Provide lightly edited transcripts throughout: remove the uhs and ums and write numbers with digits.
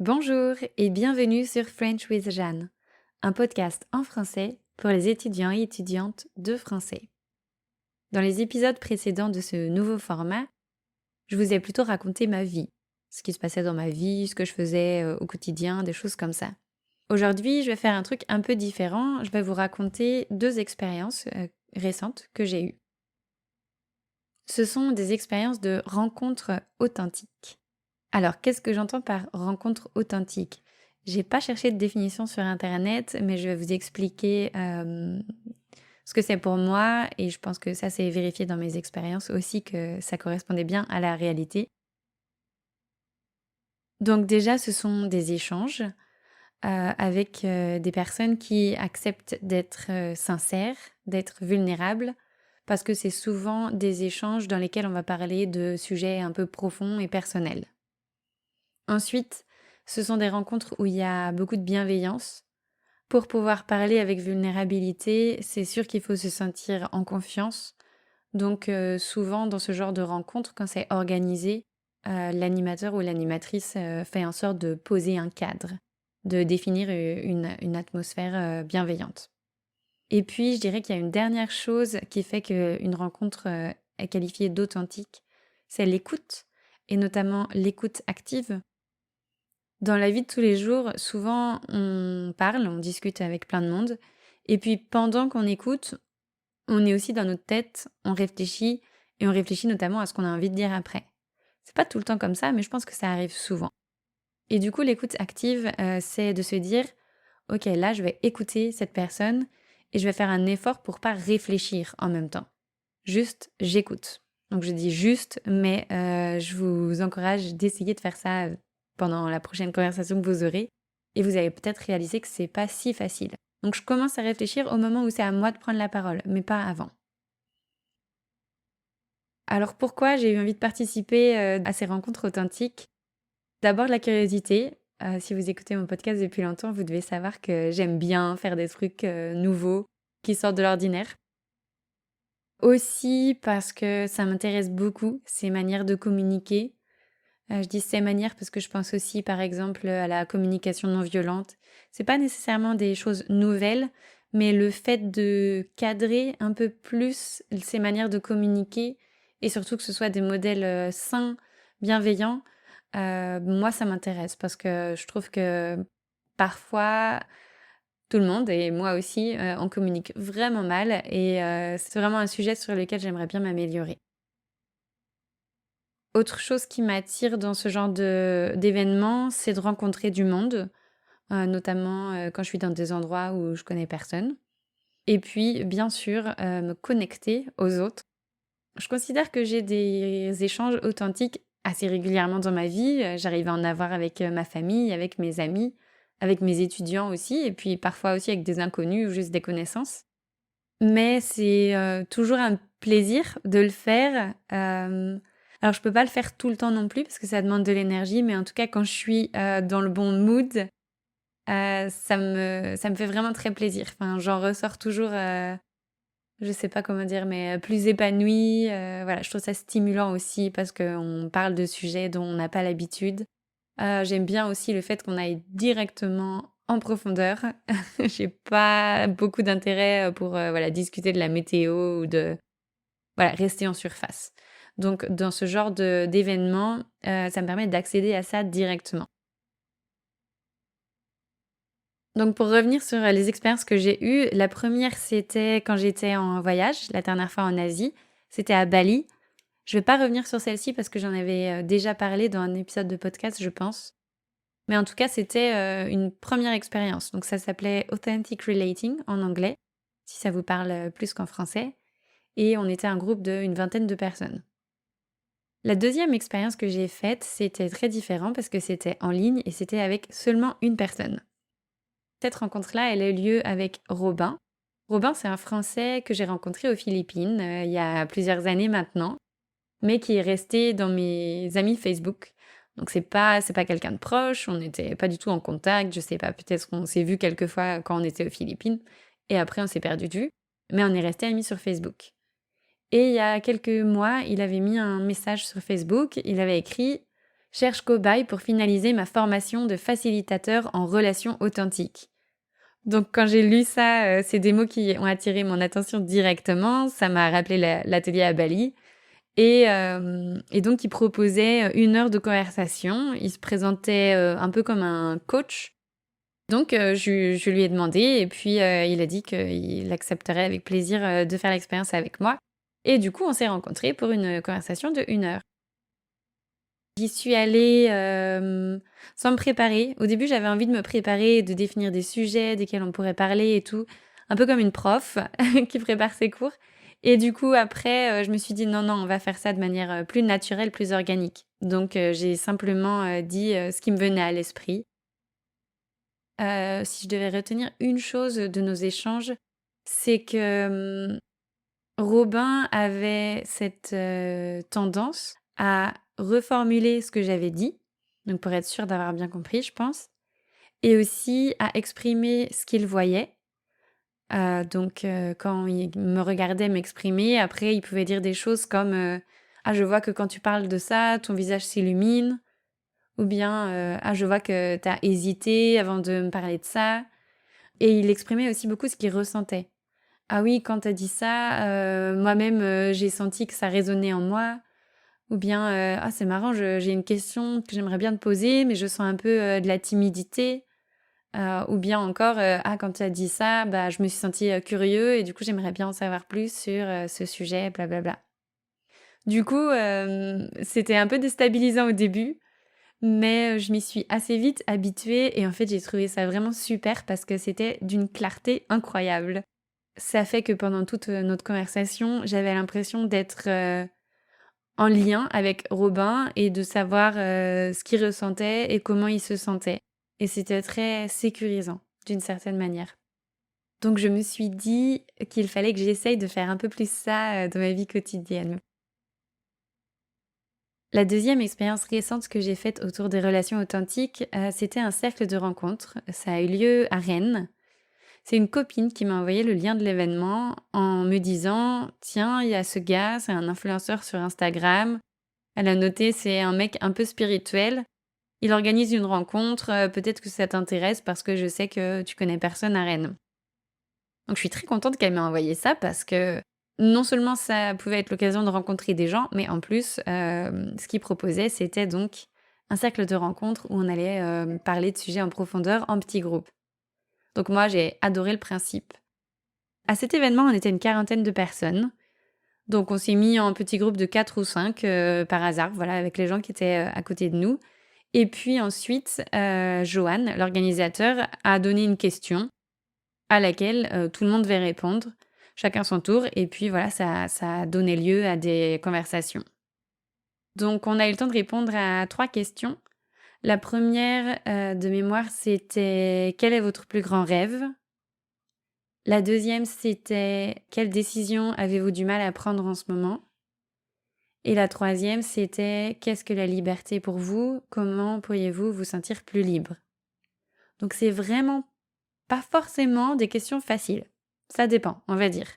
Bonjour et bienvenue sur French with Jeanne, un podcast en français pour les étudiants et étudiantes de français. Dans les épisodes précédents de ce nouveau format, je vous ai plutôt raconté ma vie, ce qui se passait dans ma vie, ce que je faisais au quotidien, des choses comme ça. Aujourd'hui, je vais faire un truc un peu différent, je vais vous raconter deux expériences récentes que j'ai eues. Ce sont des expériences de rencontres authentiques. Alors, qu'est-ce que j'entends par rencontre authentique? J'ai pas cherché de définition sur internet, mais je vais vous expliquer ce que c'est pour moi et je pense que ça c'est vérifié dans mes expériences aussi que ça correspondait bien à la réalité. Donc déjà, ce sont des échanges avec des personnes qui acceptent d'être sincères, d'être vulnérables, parce que c'est souvent des échanges dans lesquels on va parler de sujets un peu profonds et personnels. Ensuite, ce sont des rencontres où il y a beaucoup de bienveillance. Pour pouvoir parler avec vulnérabilité, c'est sûr qu'il faut se sentir en confiance. Donc souvent dans ce genre de rencontres, quand c'est organisé, l'animateur ou l'animatrice fait en sorte de poser un cadre, de définir une atmosphère bienveillante. Et puis je dirais qu'il y a une dernière chose qui fait qu'une rencontre est qualifiée d'authentique, c'est l'écoute, et notamment l'écoute active. Dans la vie de tous les jours, souvent on parle, on discute avec plein de monde, et puis pendant qu'on écoute, on est aussi dans notre tête, on réfléchit, et on réfléchit notamment à ce qu'on a envie de dire après. C'est pas tout le temps comme ça, mais je pense que ça arrive souvent. Et du coup, l'écoute active, c'est de se dire, ok, là je vais écouter cette personne, et je vais faire un effort pour pas réfléchir en même temps. Juste, j'écoute. Donc je dis juste, mais je vous encourage d'essayer de faire ça pendant la prochaine conversation que vous aurez, et vous allez peut-être réaliser que c'est pas si facile. Donc je commence à réfléchir au moment où c'est à moi de prendre la parole, mais pas avant. Alors pourquoi j'ai eu envie de participer à ces rencontres authentiques? D'abord la curiosité. Si vous écoutez mon podcast depuis longtemps, vous devez savoir que j'aime bien faire des trucs nouveaux qui sortent de l'ordinaire. Aussi parce que ça m'intéresse beaucoup, ces manières de communiquer. Je dis ces manières parce que je pense aussi par exemple à la communication non violente. C'est pas nécessairement des choses nouvelles, mais le fait de cadrer un peu plus ces manières de communiquer et surtout que ce soit des modèles sains, bienveillants, moi ça m'intéresse parce que je trouve que parfois tout le monde et moi aussi, on communique vraiment mal et c'est vraiment un sujet sur lequel j'aimerais bien m'améliorer. Autre chose qui m'attire dans ce genre d'événements, c'est de rencontrer du monde, notamment, quand je suis dans des endroits où je connais personne. Et puis, bien sûr, me connecter aux autres. Je considère que j'ai des échanges authentiques assez régulièrement dans ma vie. J'arrive à en avoir avec, ma famille, avec mes amis, avec mes étudiants aussi et puis parfois aussi avec des inconnus ou juste des connaissances. Mais c'est, toujours un plaisir de le faire, alors je peux pas le faire tout le temps non plus parce que ça demande de l'énergie, mais en tout cas quand je suis, dans le bon mood, ça me fait vraiment très plaisir. Enfin, j'en ressors toujours, je sais pas comment dire, mais, plus épanouie, voilà, je trouve ça stimulant aussi parce qu'on parle de sujets dont on n'a pas l'habitude. J'aime bien aussi le fait qu'on aille directement en profondeur. J'ai pas beaucoup d'intérêt, pour, voilà, discuter de la météo ou de voilà, rester en surface. Donc dans ce genre d'événement, ça me permet d'accéder à ça directement. Donc pour revenir sur, les expériences que j'ai eues, la première c'était quand j'étais en voyage, la dernière fois en Asie, c'était à Bali. Je vais pas revenir sur celle-ci parce que j'en avais, déjà parlé dans un épisode de podcast, je pense. Mais en tout cas, c'était, une première expérience. Donc ça s'appelait Authentic Relating en anglais, si ça vous parle, plus qu'en français et on était un groupe d'une vingtaine de personnes. La deuxième expérience que j'ai faite, c'était très différent parce que c'était en ligne et c'était avec seulement une personne. Cette rencontre-là, elle a eu lieu avec Robin. Robin, c'est un Français que j'ai rencontré aux Philippines, il y a plusieurs années maintenant, mais qui est resté dans mes amis Facebook. Donc c'est pas quelqu'un de proche, on n'était pas du tout en contact, je sais pas, peut-être qu'on s'est vu quelques fois quand on était aux Philippines et après on s'est perdu de vue, mais on est restés amis sur Facebook. Et il y a quelques mois, il avait mis un message sur Facebook, il avait écrit: Cherche cobaye pour finaliser ma formation de facilitateur en relations authentiques. Donc quand j'ai lu ça, c'est des mots qui ont attiré mon attention directement. Ça m'a rappelé l'atelier à Bali et donc il proposait, 1 heure de conversation. Il se présentait, un peu comme un coach. Donc je lui ai demandé et puis, il a dit qu'il accepterait avec plaisir, de faire l'expérience avec moi et du coup, on s'est rencontrés pour une conversation de 1 heure. J'y suis allée, sans me préparer. Au début, j'avais envie de me préparer, de définir des sujets desquels on pourrait parler et tout, un peu comme une prof qui prépare ses cours et du coup après, je me suis dit: «Non, non, on va faire ça de manière, plus naturelle, plus organique». Donc j'ai simplement, dit, ce qui me venait à l'esprit. Si je devais retenir une chose de nos échanges, c'est que, Robin avait cette, tendance à reformuler ce que j'avais dit, donc pour être sûr d'avoir bien compris, je pense, et aussi à exprimer ce qu'il voyait. Donc quand il me regardait m'exprimer, après il pouvait dire des choses comme, «Ah je vois que quand tu parles de ça, ton visage s'illumine», ou bien, «Ah je vois que tu as hésité avant de me parler de ça», et il exprimait aussi beaucoup ce qu'il ressentait. «Ah oui, quand tu as dit ça, moi-même, j'ai senti que ça résonnait en moi», ou bien, «Ah c'est marrant, j'ai une question que j'aimerais bien te poser, mais je sens un peu, de la timidité». Ou bien encore, «Ah quand tu as dit ça, bah, je me suis sentie, curieux et du coup j'aimerais bien en savoir plus sur, ce sujet, blablabla». Du coup, c'était un peu déstabilisant au début, mais, je m'y suis assez vite habituée et en fait j'ai trouvé ça vraiment super parce que c'était d'une clarté incroyable. Ça fait que pendant toute, notre conversation, j'avais l'impression d'être, en lien avec Robin et de savoir, ce qu'il ressentait et comment il se sentait, et c'était très sécurisant d'une certaine manière. Donc je me suis dit qu'il fallait que j'essaye de faire un peu plus ça, dans ma vie quotidienne. La deuxième expérience récente que j'ai faite autour des relations authentiques, c'était un cercle de rencontres. Ça a eu lieu à Rennes. C'est une copine qui m'a envoyé le lien de l'événement en me disant: «Tiens, il y a ce gars, c'est un influenceur sur Instagram». Elle a noté: «C'est un mec un peu spirituel. Il organise une rencontre, peut-être que ça t'intéresse parce que je sais que tu connais personne à Rennes». Donc je suis très contente qu'elle m'ait envoyé ça parce que non seulement ça pouvait être l'occasion de rencontrer des gens, mais en plus, ce qu'il proposait, c'était donc un cercle de rencontres où on allait, parler de sujets en profondeur en petits groupes. Donc moi, j'ai adoré le principe. À cet événement, on était une quarantaine de personnes. Donc on s'est mis en petits groupes de 4 ou 5 par hasard, voilà, avec les gens qui étaient, à côté de nous. Et puis ensuite, Johan, l'organisateur, a donné une question à laquelle, tout le monde devait répondre, chacun son tour, et puis voilà, ça a donné lieu à des conversations. Donc on a eu le temps de répondre à 3 questions. La première de mémoire, c'était: «Quel est votre plus grand rêve?» La deuxième, c'était: «Quelle décision avez-vous du mal à prendre en ce moment?» Et la troisième, c'était: «Qu'est-ce que la liberté pour vous? Comment pourriez-vous vous sentir plus libre?» Donc c'est vraiment pas forcément des questions faciles. Ça dépend, on va dire.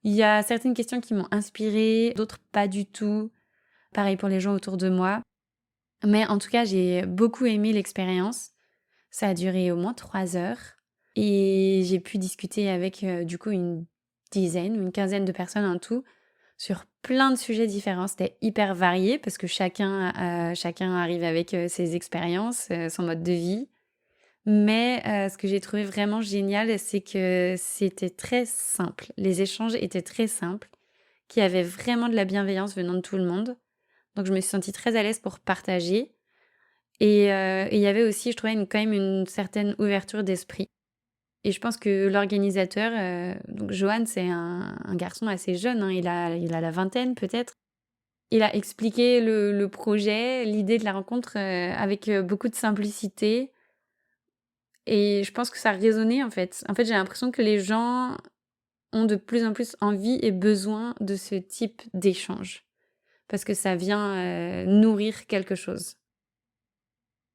Il y a certaines questions qui m'ont inspirée, d'autres pas du tout. Pareil pour les gens autour de moi. Mais en tout cas, j'ai beaucoup aimé l'expérience. Ça a duré au moins 3 heures et j'ai pu discuter avec, du coup une dizaine ou une quinzaine de personnes en tout, sur plein de sujets différents. C'était hyper varié parce que chacun arrive avec, ses expériences, son mode de vie. Mais, ce que j'ai trouvé vraiment génial, c'est que c'était très simple. Les échanges étaient très simples, qu'il y avait vraiment de la bienveillance venant de tout le monde. Donc je me suis sentie très à l'aise pour partager et il y avait aussi, je trouvais, quand même une certaine ouverture d'esprit. Et je pense que l'organisateur, donc Johan, c'est un garçon assez jeune, hein, il a la vingtaine peut-être. Il a expliqué le projet, l'idée de la rencontre, avec, beaucoup de simplicité, et je pense que ça a résonné, en fait. En fait, j'ai l'impression que les gens ont de plus en plus envie et besoin de ce type d'échange, parce que ça vient, nourrir quelque chose.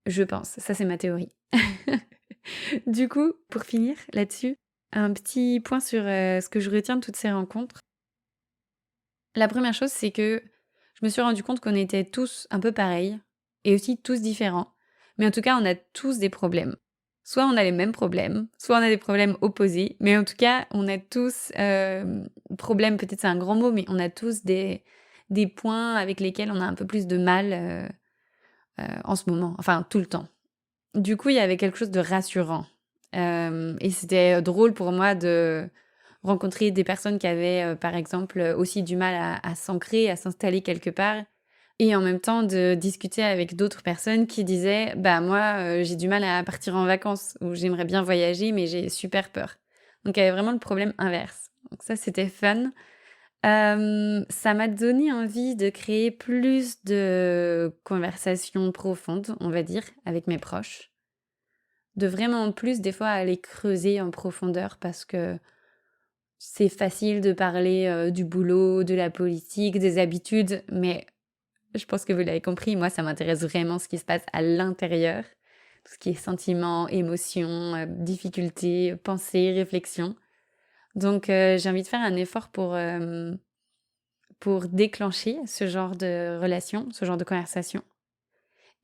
Je pense, ça c'est ma théorie. Du coup, pour finir là-dessus, un petit point sur, ce que je retiens de toutes ces rencontres. La première chose, c'est que je me suis rendu compte qu'on était tous un peu pareils et aussi tous différents. Mais en tout cas, on a tous des problèmes. Soit on a les mêmes problèmes, soit on a des problèmes opposés, mais en tout cas, on a tous, problèmes, peut-être c'est un grand mot, mais on a tous des points avec lesquels on a un peu plus de mal, en ce moment, enfin tout le temps. Du coup, il y avait quelque chose de rassurant, et c'était drôle pour moi de rencontrer des personnes qui avaient, par exemple, aussi du mal à s'ancrer, à s'installer quelque part et en même temps de discuter avec d'autres personnes qui disaient: «Bah, moi, j'ai du mal à partir en vacances» ou «J'aimerais bien voyager, mais j'ai super peur». Donc il y avait vraiment le problème inverse. Donc ça, c'était fun. Ça m'a donné envie de créer plus de conversations profondes, on va dire, avec mes proches. De vraiment plus, des fois, aller creuser en profondeur parce que c'est facile de parler, du boulot, de la politique, des habitudes, mais je pense que vous l'avez compris, moi, ça m'intéresse vraiment ce qui se passe à l'intérieur. Tout ce qui est sentiments, émotions, difficultés, pensées, réflexions. Donc, j'ai envie de faire un effort pour déclencher ce genre de relation, ce genre de conversation.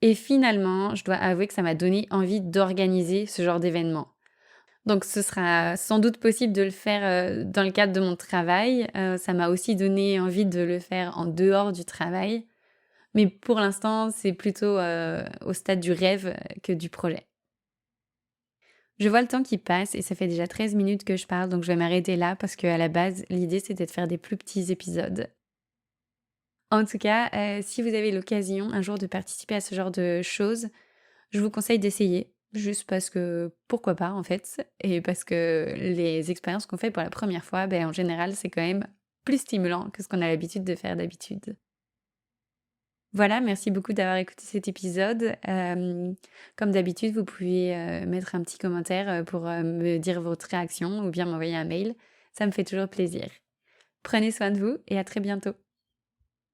Et finalement, je dois avouer que ça m'a donné envie d'organiser ce genre d'événement. Donc ce sera sans doute possible de le faire, dans le cadre de mon travail. Ça m'a aussi donné envie de le faire en dehors du travail. Mais pour l'instant, c'est plutôt, au stade du rêve, que du projet. Je vois le temps qui passe et ça fait déjà 13 minutes que je parle, donc je vais m'arrêter là parce qu'à la base, l'idée, c'était de faire des plus petits épisodes. En tout cas, si vous avez l'occasion un jour de participer à ce genre de choses, je vous conseille d'essayer, juste parce que pourquoi pas en fait, et parce que les expériences qu'on fait pour la première fois, ben en général, c'est quand même plus stimulant que ce qu'on a l'habitude de faire d'habitude. Voilà, merci beaucoup d'avoir écouté cet épisode. Comme d'habitude, vous pouvez, mettre un petit commentaire, pour, me dire votre réaction ou bien m'envoyer un mail. Ça me fait toujours plaisir. Prenez soin de vous et à très bientôt.